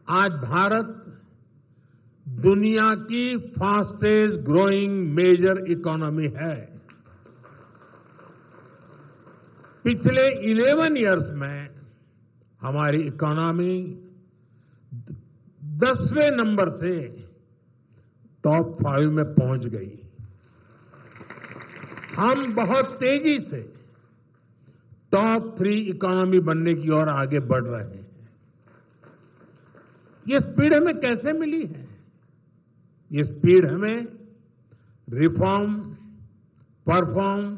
आज भारत दुनिया की फास्टेस्ट ग्रोइंग मेजर इकोनॉमी है। पिछले 11 इयर्स में हमारी इकोनॉमी 10वें नंबर से टॉप 5 में पहुंच गई। हम बहुत तेजी से टॉप 3 इकोनॉमी बनने की ओर आगे बढ़ रहे हैं। ये स्पीड हमें कैसे मिली है? ये स्पीड हमें रिफॉर्म, परफॉर्म,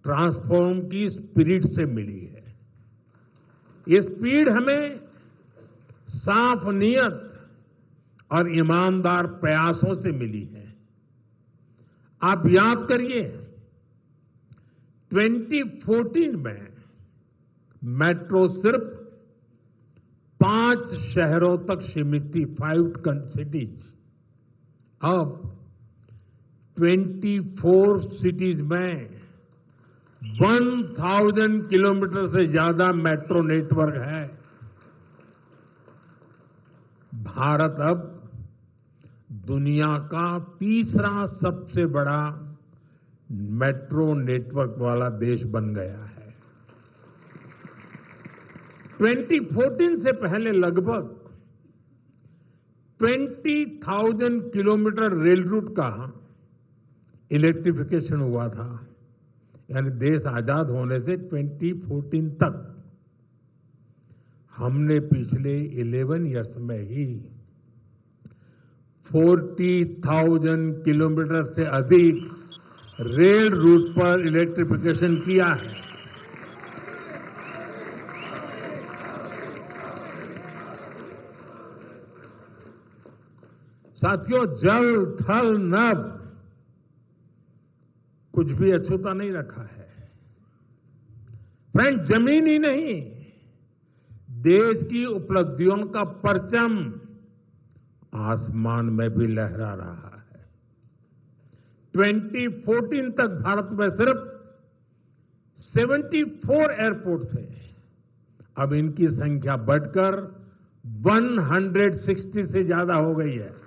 ट्रांसफॉर्म की स्पिरिट से मिली है। ये स्पीड हमें साफ नियत और ईमानदार प्रयासों से मिली है। आप याद करिए, 2014 में मेट्रो सिर्फ 5 शहरों तक सीमित थी, 5 सिटीज। अब 24 सिटीज में 1000 किलोमीटर से ज्यादा मेट्रो नेटवर्क है। भारत अब दुनिया का तीसरा सबसे बड़ा मेट्रो नेटवर्क वाला देश बन गया है। 2014 से पहले लगभग 20,000 किलोमीटर रेल रूट का इलेक्ट्रिफिकेशन हुआ था। यानी देश आजाद होने से 2014 तक हमने पिछले 11 इयर्स में ही 40,000 किलोमीटर से अधिक रेल रूट पर इलेक्ट्रिफिकेशन किया है। साथियों, जल, थल, नभ कुछ भी अछूता नहीं रखा है। फ्रेंड, जमीन ही नहीं, देश की उपलब्धियों का परचम आसमान में भी लहरा रहा है। 2014 तक भारत में सिर्फ 74 एयरपोर्ट थे। अब इनकी संख्या बढ़कर 160 से ज्यादा हो गई है।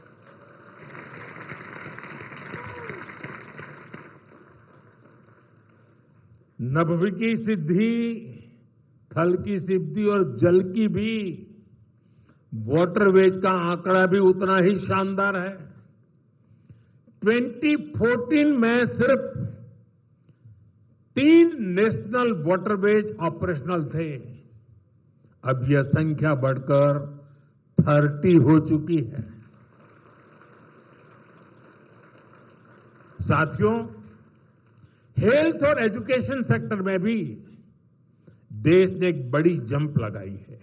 नभ की सिद्धि, थल की सिद्धि और जल की भी वाटरवेज का आंकड़ा भी उतना ही शानदार है। 2014 में सिर्फ 3 नेशनल वाटरवेज ऑपरेशनल थे। अब यह संख्या बढ़कर 30 हो चुकी है। साथियों, हेल्थ और एजुकेशन सेक्टर में भी देश ने एक बड़ी जंप लगाई है।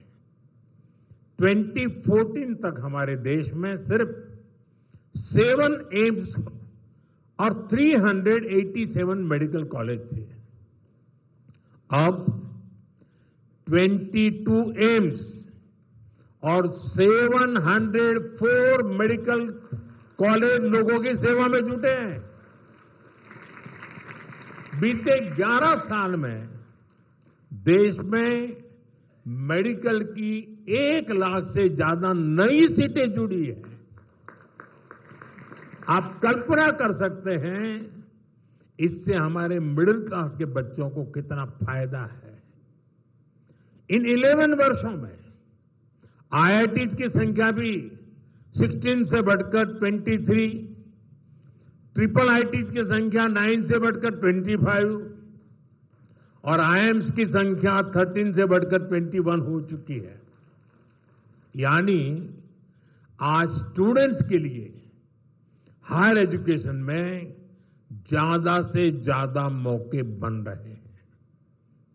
2014 तक हमारे देश में सिर्फ 7 एम्स और 387 मेडिकल कॉलेज थे। अब 22 एम्स और 704 मेडिकल कॉलेज लोगों की सेवा में जुटे हैं। बीते 11 साल में देश में मेडिकल की 1 लाख से ज्यादा नई सीटें जुड़ी है। आप कल्पना कर सकते हैं इससे हमारे मिडिल क्लास के बच्चों को कितना फायदा है। इन 11 वर्षों में IITs की संख्या भी 16 से बढ़कर 23, ट्रिपल IITs की संख्या 9 से बढ़कर 25 और IIMs की संख्या 13 से बढ़कर 21 हो चुकी है। यानी आज स्टूडेंट्स के लिए हायर एजुकेशन में ज्यादा से ज्यादा मौके बन रहे हैं।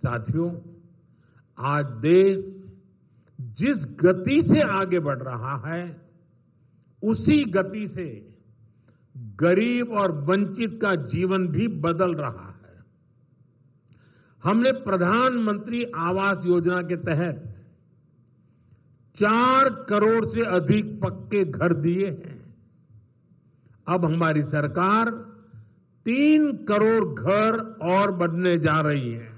साथियों, आज देश जिस गति से आगे बढ़ रहा है, उसी गति से गरीब और वंचित का जीवन भी बदल रहा है। हमने प्रधानमंत्री आवास योजना के तहत 4 करोड़ से अधिक पक्के घर दिए हैं। अब हमारी सरकार 3 करोड़ घर और बनने जा रही है।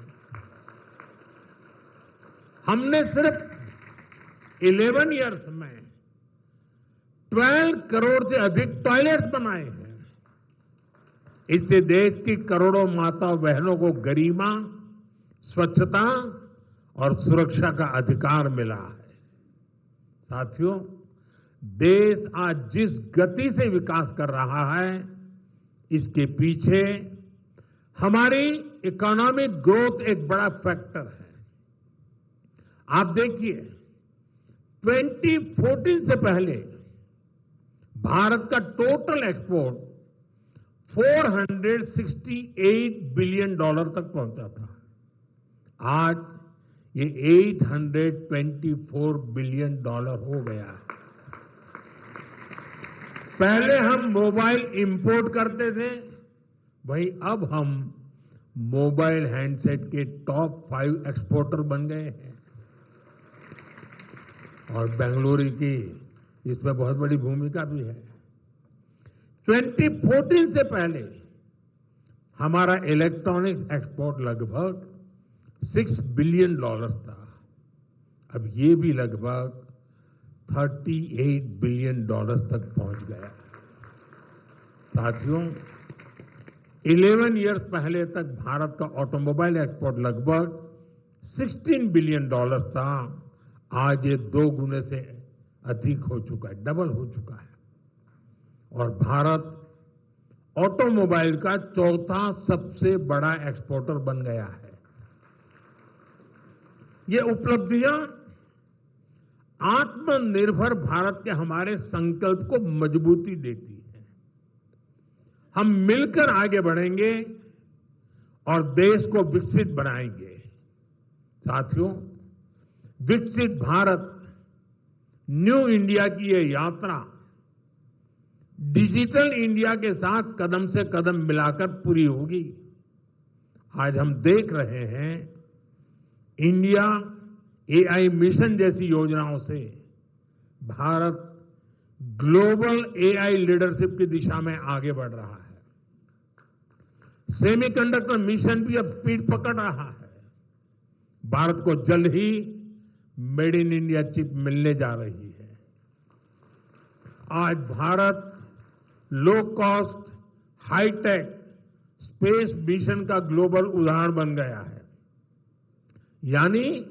हमने सिर्फ 11 इयर्स में 12 करोड़ से अधिक टॉयलेट्स बनाए हैं। इससे देश की करोड़ों माता बहनों को गरिमा, स्वच्छता और सुरक्षा का अधिकार मिला है। साथियों, देश आज जिस गति से विकास कर रहा है, इसके पीछे हमारी इकोनॉमिक ग्रोथ एक बड़ा फैक्टर है। आप देखिए, 2014 से पहले भारत का टोटल एक्सपोर्ट $468 बिलियन तक पहुंचा था। आज ये $824 बिलियन हो गया है। पहले हम मोबाइल इंपोर्ट करते थे, वहीं अब हम मोबाइल हैंडसेट के टॉप 5 एक्सपोर्टर बन गए हैं। और बेंगलुरु की इसमें बहुत बड़ी भूमिका भी है। 2014 से पहले हमारा इलेक्ट्रॉनिक्स एक्सपोर्ट लगभग $6 बिलियन था। अब ये भी लगभग $38 बिलियन तक पहुंच गया। साथियों, 11 इयर्स पहले तक भारत का ऑटोमोबाइल एक्सपोर्ट लगभग $16 बिलियन था। आज ये 2 गुने से अधिक हो चुका है, डबल हो चुका है। और भारत ऑटोमोबाइल का 4था सबसे बड़ा एक्सपोर्टर बन गया है। ये उपलब्धियां आत्मनिर्भर भारत के हमारे संकल्प को मजबूती देती है। हम मिलकर आगे बढ़ेंगे और देश को विकसित बनाएंगे। साथियों, विकसित भारत न्यू इंडिया की ये यात्रा डिजिटल इंडिया के साथ कदम से कदम मिलाकर पूरी होगी। आज हम देख रहे हैं, इंडिया एआई मिशन जैसी योजनाओं से भारत ग्लोबल एआई लीडरशिप की दिशा में आगे बढ़ रहा है। सेमीकंडक्टर मिशन भी अब स्पीड पकड़ रहा है। भारत को जल्द ही मेड इन इंडिया चिप मिलने जा रही है। आज Bharat low cost, high tech space mission का ग्लोबल उदाहरण बन गया है। यानी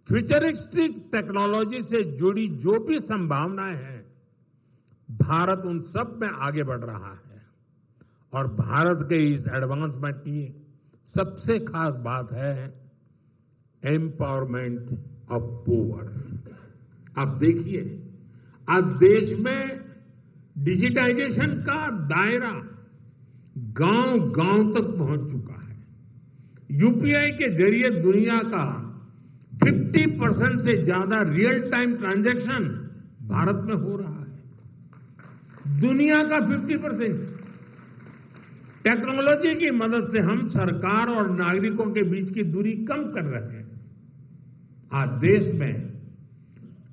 फ्यूचरिस्टिक टेक्नोलॉजी से जुड़ी जो भी संभावनाएं हैं, भारत उन सब में आगे बढ़ रहा है। और भारत के इस एडवांसमेंट की सबसे खास बात है एम्पावरमेंट ऑफ पुअर। आप देखिए, आज देश में डिजिटाइजेशन का दायरा गांव-गांव तक पहुंच चुका है। यूपीआई के जरिए दुनिया का 50% से ज्यादा रियल टाइम ट्रांजैक्शन भारत में हो रहा है। दुनिया का 50%। टेक्नोलॉजी की मदद से हम सरकार और नागरिकों के बीच की दूरी कम कर रहे हैं। आज देश में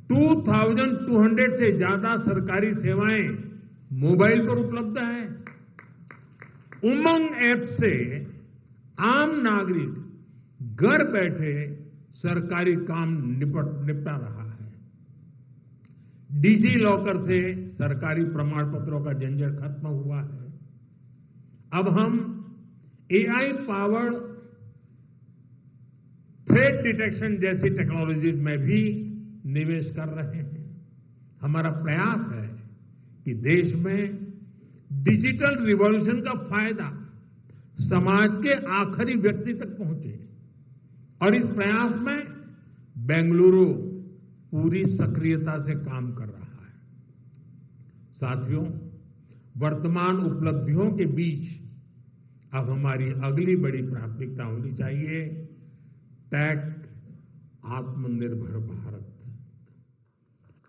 2200 से ज्यादा सरकारी सेवाएं मोबाइल पर उपलब्ध है। उमंग ऐप से आम नागरिक घर बैठे सरकारी काम निपटा रहा है। डिजी लॉकर से सरकारी प्रमाण पत्रों का झंझट खत्म हुआ है। अब हम एआई पावर्ड थ्रेट डिटेक्शन जैसी टेक्नोलॉजीज में भी निवेश कर रहे हैं। हमारा प्रयास है कि देश में डिजिटल रिवॉल्यूशन का फायदा समाज के आखिरी व्यक्ति तक पहुंचे। और इस प्रयास में बेंगलुरु पूरी सक्रियता से काम कर रहा है। साथियों, वर्तमान उपलब्धियों के बीच अब हमारी अगली बड़ी प्राथमिकता होनी चाहिए टेक आत्मनिर्भर भारत।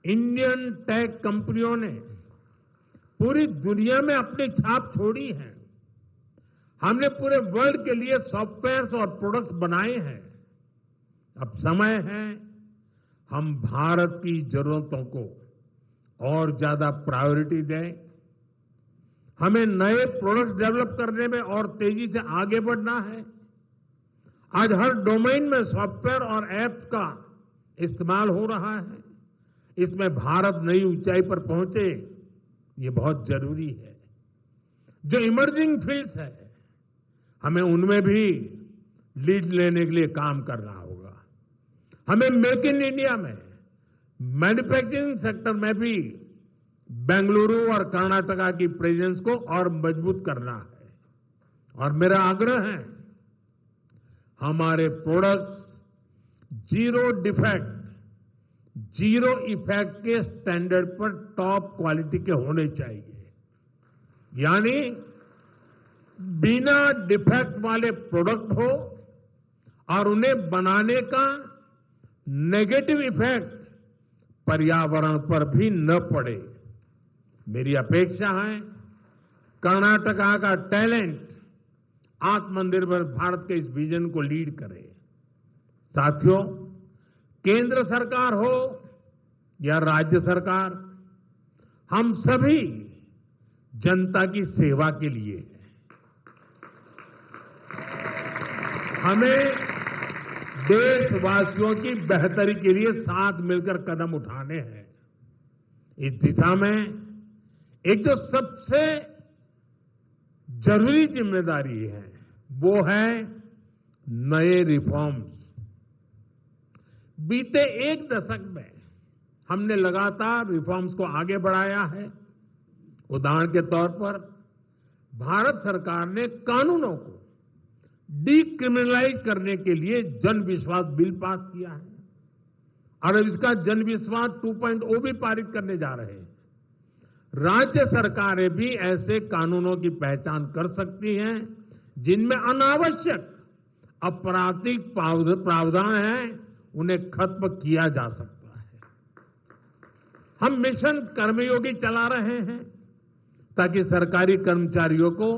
इंडियन टेक कंपनियों ने पूरी दुनिया में अपनी छाप छोड़ी है। हमने पूरे वर्ल्ड के लिए सॉफ्टवेयर्स और प्रोडक्ट्स बनाए हैं। अब समय है हम भारत की जरूरतों को और ज्यादा प्रायोरिटी दें। हमें नए प्रोडक्ट्स डेवलप करने में और तेजी से आगे बढ़ना है। आज हर डोमेन में सॉफ्टवेयर और ऐप्स का इस्तेमाल हो रहा है। इसमें भारत नई ऊंचाई पर पहुंचे, ये बहुत जरूरी है। जो इमर्जिंग फील्ड्स है, हमें उनमें भी लीड लेने के लिए काम करना होगा। हमें मेक इन इंडिया में मैन्युफैक्चरिंग सेक्टर में भी बेंगलुरु और कर्नाटका की प्रेजेंस को और मजबूत करना है। और मेरा आग्रह है, हमारे products zero defect, zero effect के स्टैंडर्ड पर टॉप क्वालिटी के होने चाहिए। यानी बिना डिफेक्ट वाले प्रोडक्ट हो और उन्हें बनाने का नेगेटिव इफेक्ट पर्यावरण पर भी न पड़े। मेरी अपेक्षा है कर्नाटका का टैलेंट आत्मनिर्भर भारत के इस विजन को लीड करे। साथियों, केंद्र सरकार हो या राज्य सरकार, हम सभी जनता की सेवा के लिए हैं। हमें देशवासियों की बेहतरी के लिए साथ मिलकर कदम उठाने हैं। इस दिशा में एक जो सबसे जरूरी जिम्मेदारी है, वो है नए रिफॉर्म्स। बीते एक दशक में हमने लगातार रिफॉर्म्स को आगे बढ़ाया है। उदाहरण के तौर पर भारत सरकार ने कानूनों को डीक्रिमिनलाइज करने के लिए जन विश्वास बिल पास किया है और अब इसका जन विश्वास 2.0 भी पारित करने जा रहे हैं। राज्य सरकारें भी ऐसे कानूनों की पहचान कर सकती हैं जिनमें अनावश्यक आपराधिक प्रावधान हैं, उन्हें खत्म किया जा सकता है। हम मिशन कर्मयोगी चला रहे हैं ताकि सरकारी कर्मचारियों को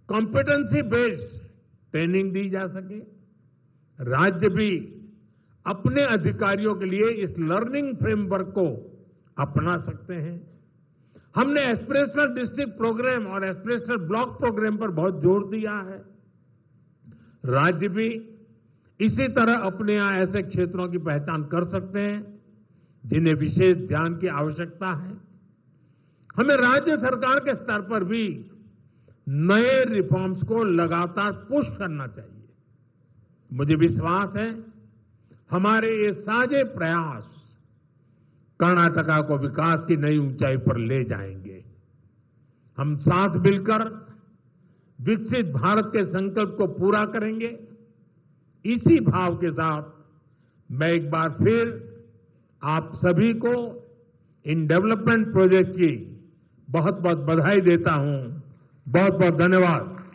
कॉम्पिटेंसी बेस्ड ट्रेनिंग दी जा सके। राज्य भी अपने अधिकारियों के लिए इस लर्निंग फ्रेमवर्क को अपना सकते हैं। हमने एस्पिरेशनल डिस्ट्रिक्ट प्रोग्राम और एस्पिरेशनल ब्लॉक प्रोग्राम पर बहुत जोर दिया है। राज्य भी इसी तरह अपने यहां ऐसे क्षेत्रों की पहचान कर सकते हैं जिन्हें विशेष ध्यान की आवश्यकता है। हमें राज्य सरकार के स्तर पर भी नए रिफॉर्म्स को लगातार पुश करना चाहिए। मुझे विश्वास है हमारे ये साझे प्रयास कर्नाटका को विकास की नई ऊंचाई पर ले जाएंगे। हम साथ मिलकर विकसित भारत के संकल्प को पूरा करेंगे। इसी भाव के साथ मैं एक बार फिर आप सभी को इन डेवलपमेंट प्रोजेक्ट की बहुत बहुत बधाई देता हूं। बहुत बहुत धन्यवाद।